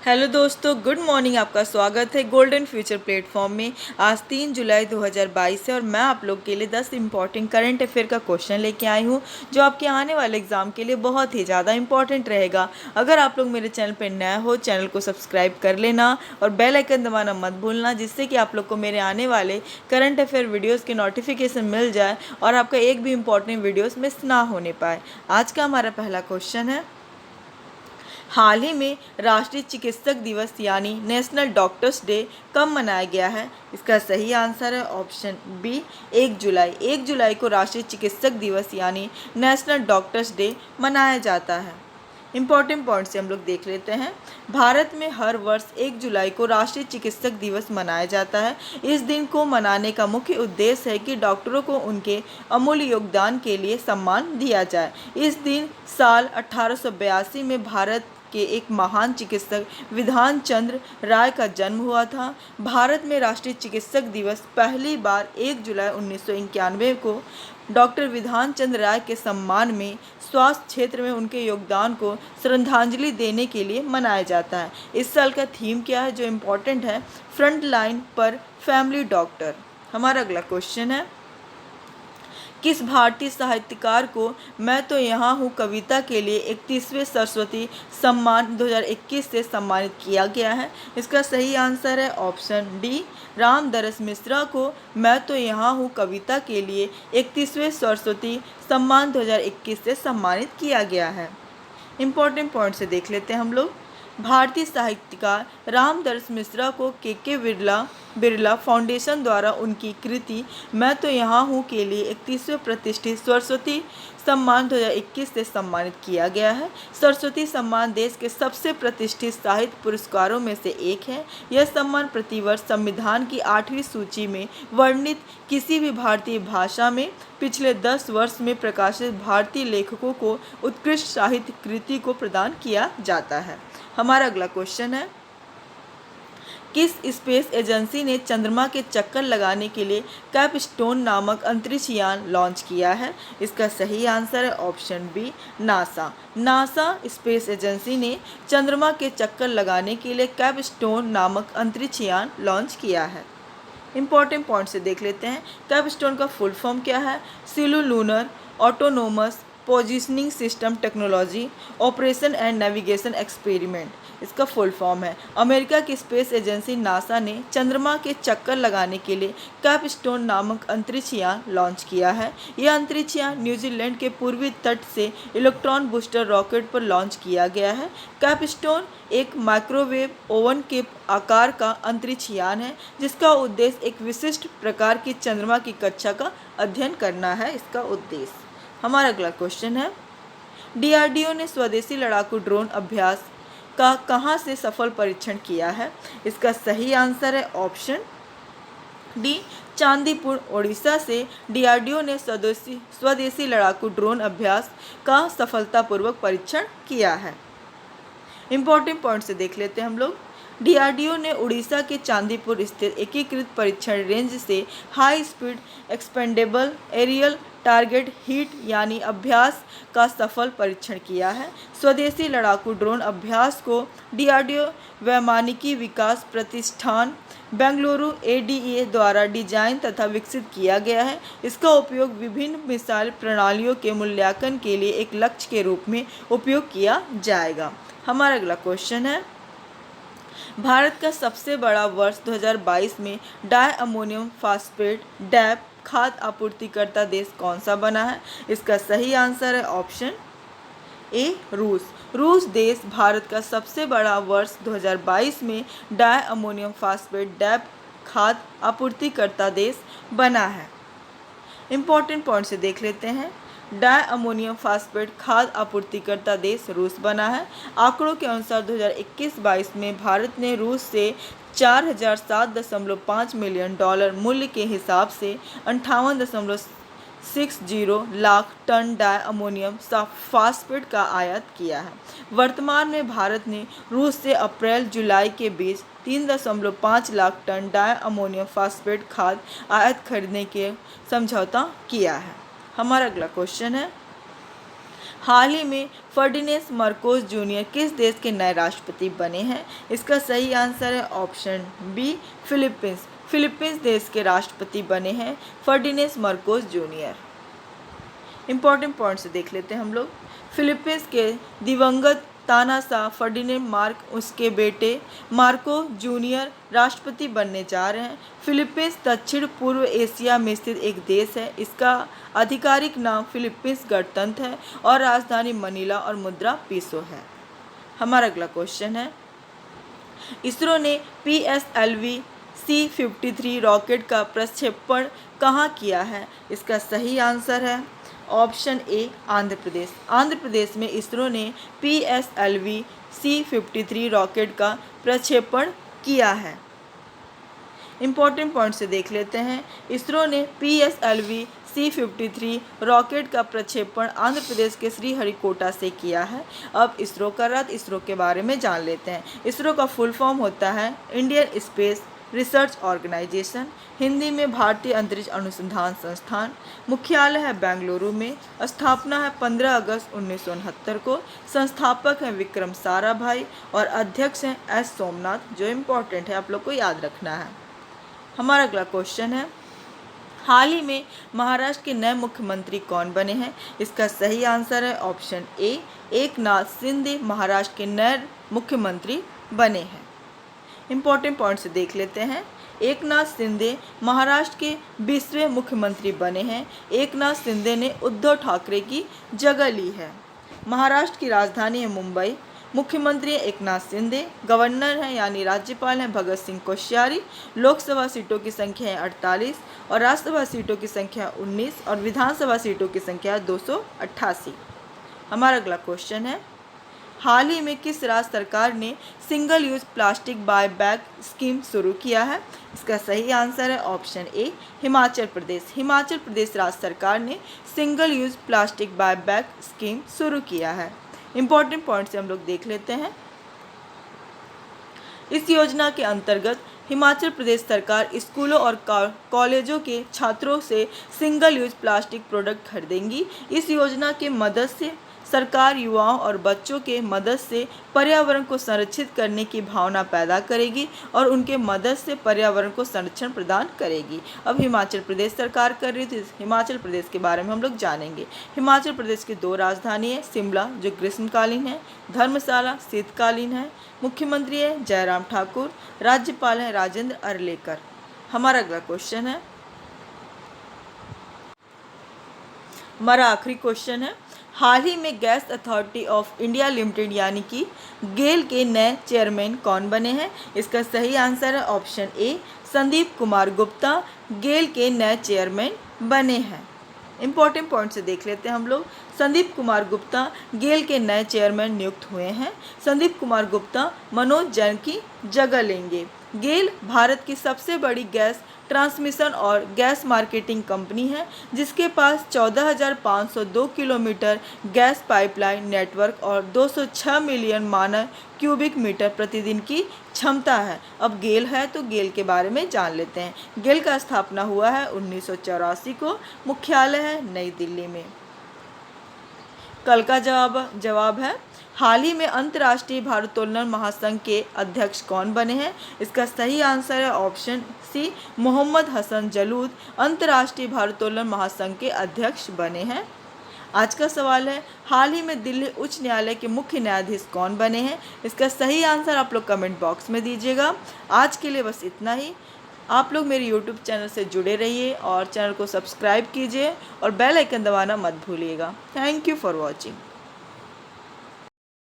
Hello दोस्तों, good morning. आपका स्वागत है गोल्डन फ्यूचर प्लेटफॉर्म में। आज 3 जुलाई 2022 है और मैं आप लोग के लिए 10 इंपॉर्टेंट करंट अफेयर का क्वेश्चन लेके आई हूँ जो आपके आने वाले एग्जाम के लिए बहुत ही ज़्यादा इंपॉर्टेंट रहेगा। अगर आप लोग मेरे चैनल पर नए हो, चैनल को सब्सक्राइब कर लेना और बेल आइकन दबाना मत भूलना, जिससे कि आप लोग को मेरे आने वाले करंट अफेयर वीडियोज़ के नोटिफिकेशन मिल जाए और आपका एक भी इंपॉर्टेंट वीडियोज़ मिस ना होने पाए। आज का हमारा पहला क्वेश्चन है, हाल ही में राष्ट्रीय चिकित्सक दिवस यानी नेशनल डॉक्टर्स डे कब मनाया गया है? इसका सही आंसर है ऑप्शन बी 1 जुलाई। 1 जुलाई को राष्ट्रीय चिकित्सक दिवस यानी नेशनल डॉक्टर्स डे मनाया जाता है। इम्पॉर्टेंट पॉइंट से हम लोग देख लेते हैं। भारत में हर वर्ष 1 जुलाई को राष्ट्रीय चिकित्सक दिवस मनाया जाता है। इस दिन को मनाने का मुख्य उद्देश्य है कि डॉक्टरों को उनके अमूल्य योगदान के लिए सम्मान दिया जाए। इस दिन साल 1882 में भारत के एक महान चिकित्सक विधान चंद्र राय का जन्म हुआ था। भारत में राष्ट्रीय चिकित्सक दिवस पहली बार 1 जुलाई 1991 को डॉक्टर विधान चंद्र राय के सम्मान में स्वास्थ्य क्षेत्र में उनके योगदान को श्रद्धांजलि देने के लिए मनाया जाता है। इस साल का थीम क्या है जो इम्पोर्टेंट है? फ्रंट लाइन पर फैमिली डॉक्टर। हमारा अगला क्वेश्चन है, किस भारतीय साहित्यकार को मैं तो यहाँ हूँ कविता के लिए 31वें सरस्वती सम्मान 2021 से सम्मानित किया गया है? इसका सही आंसर है ऑप्शन डी, रामदरस मिश्रा को मैं तो यहाँ हूँ कविता के लिए 31वें सरस्वती सम्मान 2021 से सम्मानित किया गया है। इम्पोर्टेंट पॉइंट से देख लेते हैं हम लोग। भारतीय साहित्यकार रामदरस मिश्रा को के बिरला फाउंडेशन द्वारा उनकी कृति मैं तो यहाँ हूँ के लिए 31वें प्रतिष्ठित सरस्वती सम्मान 2021 से सम्मानित किया गया है। सरस्वती सम्मान देश के सबसे प्रतिष्ठित साहित्य पुरस्कारों में से एक है। यह सम्मान प्रतिवर्ष संविधान की 8वीं सूची में वर्णित किसी भी भारतीय भाषा में पिछले 10 वर्ष में प्रकाशित भारतीय लेखकों को उत्कृष्ट साहित्य कृति को प्रदान किया जाता है। हमारा अगला क्वेश्चन है, किस स्पेस एजेंसी ने चंद्रमा के चक्कर लगाने के लिए कैपस्टोन नामक अंतरिक्ष यान लॉन्च किया है? इसका सही आंसर है option B, NASA. NASA space agency ने चंद्रमा के चक्कर लगाने के लिए कैपस्टोन नामक अंतरिक्ष यान लॉन्च किया है। इम्पॉर्टेंट पॉइंट से देख लेते हैं। कैपस्टोन का फुल फॉर्म क्या है? Silu lunar autonomous positioning system technology operation and navigation experiment इसका फुल फॉर्म है। अमेरिका की स्पेस एजेंसी नासा ने चंद्रमा के चक्कर लगाने के लिए कैपस्टोन नामक अंतरिक्ष यान लॉन्च किया है। यह अंतरिक्ष यान न्यूजीलैंड के पूर्वी तट से इलेक्ट्रॉन बूस्टर रॉकेट पर लॉन्च किया गया है। कैपस्टोन एक माइक्रोवेव ओवन के आकार का अंतरिक्ष यान है जिसका उद्देश्य एक विशिष्ट प्रकार की चंद्रमा की कक्षा का अध्ययन करना है। इसका उद्देश्य। हमारा अगला क्वेश्चन है, डीआरडीओ ने स्वदेशी लड़ाकू ड्रोन अभ्यास का कहां से सफल परीक्षण किया है? इसका सही आंसर है ऑप्शन डी, चांदीपुर ओडिशा से डीआरडीओ ने स्वदेशी लड़ाकू ड्रोन अभ्यास का सफलतापूर्वक परीक्षण किया है। इम्पोर्टेंट पॉइंट से देख लेते हैं हम लोग। डीआरडीओ ने उड़ीसा के चांदीपुर स्थित एकीकृत परीक्षण रेंज से high speed expendable aerial target hit यानी अभ्यास का सफल परीक्षण किया है। स्वदेशी लड़ाकू ड्रोन अभ्यास को डीआरडीओ वैमानिकी विकास प्रतिष्ठान बेंगलुरु एडीए द्वारा डिजाइन तथा विकसित किया गया है। इसका उपयोग विभिन्न मिसाइल प्रणालियों के मूल्यांकन के लिए एक लक्ष्य के रूप में उपयोग किया जाएगा। हमारा अगला क्वेश्चन है, भारत का सबसे बड़ा वर्ष 2022 में डाई अमोनियम फास्फेट डैप खाद्य आपूर्तिकर्ता देश कौन सा बना है? इसका सही आंसर है ऑप्शन ए, रूस। रूस देश भारत का सबसे बड़ा वर्ष 2022 में डाई अमोनियम फास्फेट डैप खाद्य आपूर्तिकर्ता देश बना है। इम्पोर्टेंट पॉइंट से देख लेते हैं। डाई अमोनियम फास्फेट खाद्य आपूर्तिकर्ता देश रूस बना है। आंकड़ों के अनुसार 2021-22 में भारत ने रूस से 4007.5 मिलियन डॉलर मूल्य के हिसाब से 58.60 lakh tonne di ammonium phosphate का आयात किया है। वर्तमान में भारत ने रूस से अप्रैल जुलाई के बीच 3.5 lakh tonne di ammonium phosphate खाद्य आयात खरीदने के समझौता किया है। हमारा अगला क्वेश्चन है, हाल ही में फर्डिनेंड मार्कोस जूनियर किस देश के नए राष्ट्रपति बने हैं? इसका सही आंसर है ऑप्शन बी, फिलीपींस। फिलीपींस देश के राष्ट्रपति बने हैं Ferdinand Marcos junior. Important point से देख लेते हैं हम लोग। फिलीपींस के दिवंगत तानाशाह फर्डिनेंड मार्क उसके बेटे मार्को जूनियर राष्ट्रपति बनने जा रहे हैं। फिलीपींस दक्षिण पूर्व एशिया में स्थित एक देश है। इसका आधिकारिक नाम फिलीपींस गणतंत्र है और राजधानी मनीला और मुद्रा पीसो है। हमारा अगला क्वेश्चन है, इसरो ने PSLV C-53 रॉकेट का प्रक्षेपण कहाँ किया है? इसका सही आंसर है ऑप्शन ए, आंध्र प्रदेश। आंध्र प्रदेश में इसरो ने PSLV C-53 रॉकेट का प्रक्षेपण किया है। इम्पोर्टेंट पॉइंट से देख लेते हैं। इसरो ने PSLV C-53 रॉकेट का प्रक्षेपण आंध्र प्रदेश के श्रीहरिकोटा से किया है। अब इसरो का रथ, इसरो के बारे में जान लेते हैं। इसरो का फुल फॉर्म होता है Indian space research organisation, Hindi में भारतीय अंतरिक्ष अनुसंधान संस्थान। मुख्यालय है बेंगलुरु में। स्थापना है 15 अगस्त 1969 को। संस्थापक हैं विक्रम साराभाई और अध्यक्ष हैं S सोमनाथ, जो इम्पोर्टेंट है, आप लोग को याद रखना है। हमारा अगला क्वेश्चन है, हाल ही में महाराष्ट्र के नए मुख्यमंत्री कौन बने हैं? इसका सही आंसर है ऑप्शन ए, एकनाथ शिंदे महाराष्ट्र के नए मुख्यमंत्री बने हैं। इम्पोर्टेंट पॉइंट से देख लेते हैं। एकनाथ शिंदे महाराष्ट्र के 20वें मुख्यमंत्री बने हैं। एकनाथ शिंदे ने उद्धव ठाकरे की जगह ली है। महाराष्ट्र की राजधानी है मुंबई। मुख्यमंत्री एकनाथ शिंदे। गवर्नर हैं यानी राज्यपाल हैं भगत सिंह कोश्यारी। लोकसभा सीटों की संख्या है 48 और राज्यसभा सीटों की संख्या 19 और विधानसभा सीटों की संख्या 288। हमारा अगला क्वेश्चन है, हाल ही में किस राज्य सरकार ने single use plastic buyback scheme शुरू किया है? इसका सही आंसर है ऑप्शन ए, हिमाचल प्रदेश। हिमाचल प्रदेश राज्य सरकार ने single use plastic buyback scheme शुरू किया है। इंपॉर्टेंट पॉइंट से हम लोग देख लेते हैं। इस योजना के अंतर्गत हिमाचल प्रदेश सरकार स्कूलों और कॉलेजों के छात्रों से सिंगल यूज प्लास्टिक प्रोडक्ट खरीदेंगी। इस योजना के मदद से सरकार युवाओं और बच्चों के मदद से पर्यावरण को संरक्षित करने की भावना पैदा करेगी और उनके मदद से पर्यावरण को संरक्षण प्रदान करेगी। अब हिमाचल प्रदेश सरकार कर रही थी, हिमाचल प्रदेश के बारे में हम लोग जानेंगे। हिमाचल प्रदेश की 2 राजधानी है, शिमला जो ग्रीष्मकालीन है, धर्मशाला शीतकालीन है। मुख्यमंत्री है जयराम ठाकुर, राज्यपाल है राजेंद्र अर्लेकर। हमारा अगला क्वेश्चन है, हमारा आखिरी क्वेश्चन है, हाल ही में gas authority of India limited यानी कि गेल के नए चेयरमैन कौन बने हैं? इसका सही आंसर है ऑप्शन ए, संदीप कुमार गुप्ता गेल के नए चेयरमैन बने हैं। इंपॉर्टेंट पॉइंट से देख लेते हैं हम लोग। संदीप कुमार गुप्ता गेल के नए चेयरमैन नियुक्त हुए हैं। संदीप कुमार गुप्ता मनोज जैन की जगह लेंगे। गेल भारत की सबसे बड़ी गैस ट्रांसमिशन और गैस मार्केटिंग कंपनी है, जिसके पास 14,502 किलोमीटर गैस पाइपलाइन नेटवर्क और 206 मिलियन मानक क्यूबिक मीटर प्रतिदिन की क्षमता है। अब गेल है तो गेल के बारे में जान लेते हैं। गेल का स्थापना हुआ है 1984 को। मुख्यालय है नई दिल्ली में। कल का जवाब है, हाल ही में अंतर्राष्ट्रीय भारोत्तोलन महासंघ के अध्यक्ष कौन बने हैं? इसका सही आंसर है ऑप्शन सी, मोहम्मद हसन जलूद अंतर्राष्ट्रीय भारोत्तोलन महासंघ के अध्यक्ष बने हैं। आज का सवाल है, हाल ही में दिल्ली उच्च न्यायालय के मुख्य न्यायाधीश कौन बने हैं? इसका सही आंसर आप लोग कमेंट बॉक्स में दीजिएगा। आज के लिए बस इतना ही। आप लोग मेरे YouTube चैनल से जुड़े रहिए और चैनल को सब्सक्राइब कीजिए और बेल आइकन दबाना मत भूलिएगा। Thank you for watching.